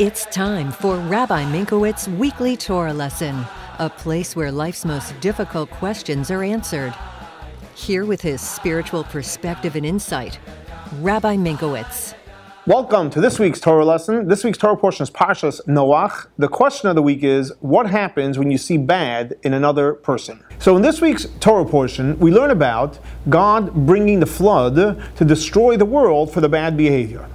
It's time for Rabbi Minkowicz's Weekly Torah Lesson, a place where life's most difficult questions are answered. Here with his spiritual perspective and insight, Rabbi Minkowicz. Welcome to this week's Torah lesson. This week's Torah portion is Parsha Noach. The question of the week is, what happens when you see bad in another person? So in this week's Torah portion, we learn about God bringing the flood to destroy the world for the bad behavior.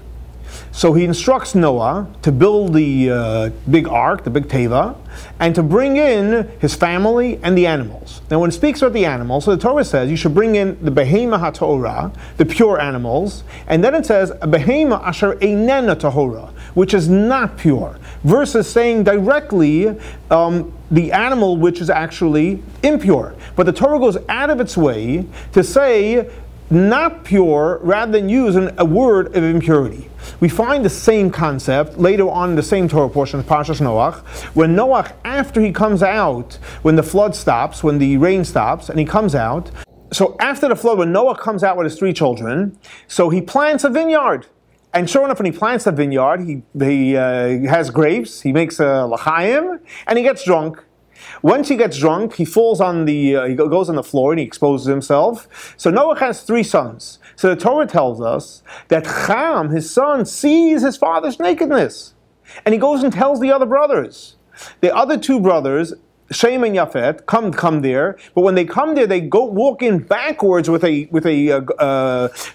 So he instructs Noah to build the big ark, the big teva, and to bring in his family and the animals. Now when it speaks about the animals, so the Torah says you should bring in the behema ha-Torah, the pure animals, and then it says behema asher einena tahora, which is not pure, versus saying directly the animal which is actually impure. But the Torah goes out of its way to say not pure rather than using a word of impurity. We find the same concept later on in the same Torah portion of Parsha Noach, when Noach, after he comes out, when the flood stops, when the rain stops, and he comes out. So after the flood, when Noah comes out with his 3 children, so he plants a vineyard. And sure enough, when he plants a vineyard, he has grapes, he makes a l'chaim, and he gets drunk. Once he gets drunk, he falls on he goes on the floor and he exposes himself. So Noah has 3 sons. So the Torah tells us that Ham, his son, sees his father's nakedness. And he goes and tells the other brothers. The other 2 brothers, Shem and Yafet, come there. But when they come there, they walk in backwards with a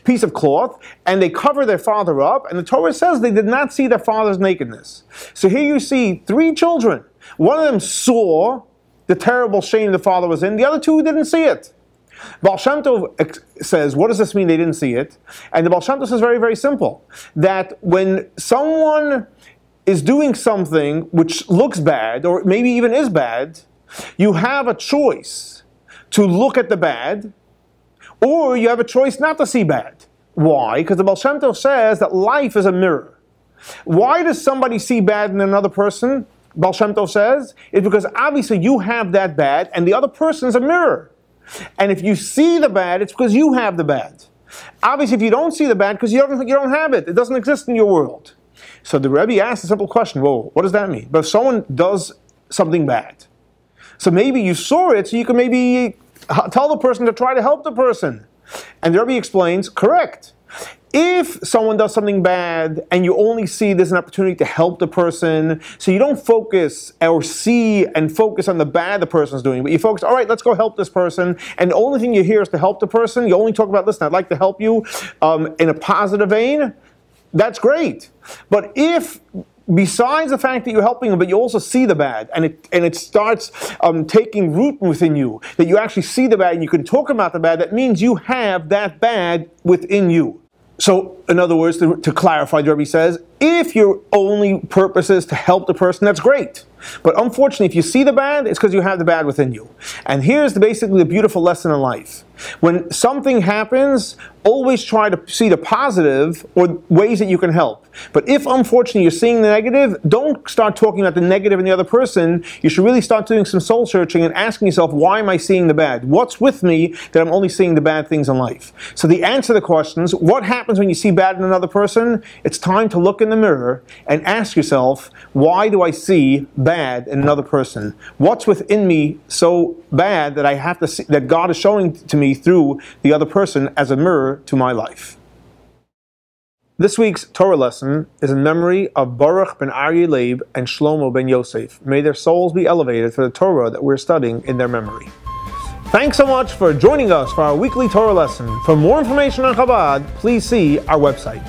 piece of cloth, and they cover their father up. And the Torah says they did not see their father's nakedness. So here you see 3 children. One of them saw the terrible shame the father was in. The other 2 didn't see it. Baal Shem Tov says, what does this mean they didn't see it? And the Baal Shem Tov says very, very simple. That when someone is doing something which looks bad, or maybe even is bad, you have a choice to look at the bad, or you have a choice not to see bad. Why? Because the Baal Shem Tov says that life is a mirror. Why does somebody see bad in another person? Baal Shem Tov says, it's because obviously you have that bad and the other person is a mirror. And if you see the bad, it's because you have the bad. Obviously if you don't see the bad, because you don't have it. It doesn't exist in your world. So the Rebbe asks a simple question, well, what does that mean? But if someone does something bad, so maybe you saw it, so you can maybe tell the person to try to help the person. And the Rebbe explains, correct. If someone does something bad and you only see there's an opportunity to help the person, so you don't focus or see and focus on the bad the person's doing, but you focus, all right, let's go help this person, and the only thing you hear is to help the person, you only talk about, listen, I'd like to help you in a positive vein, that's great. But if besides the fact that you're helping them, but you also see the bad, and it starts taking root within you, that you actually see the bad and you can talk about the bad, that means you have that bad within you. So, in other words, to clarify, the Rebbe says, if your only purpose is to help the person, that's great. But unfortunately, if you see the bad, it's because you have the bad within you. And here's basically the beautiful lesson in life. When something happens, always try to see the positive or ways that you can help. But if, unfortunately, you're seeing the negative, don't start talking about the negative in the other person. You should really start doing some soul searching and asking yourself, why am I seeing the bad? What's with me that I'm only seeing the bad things in life? So the answer to the questions, what happens when you see bad in another person? It's time to look in the mirror and ask yourself, why do I see bad in another person? What's within me so bad that I have to see, that God is showing to me through the other person as a mirror to my life? This week's Torah lesson is in memory of Baruch ben Aryeh Leib and Shlomo Ben Yosef. May their souls be elevated for the Torah that we're studying in their memory. Thanks so much for joining us for our weekly Torah lesson. For more information on Chabad, please see our website.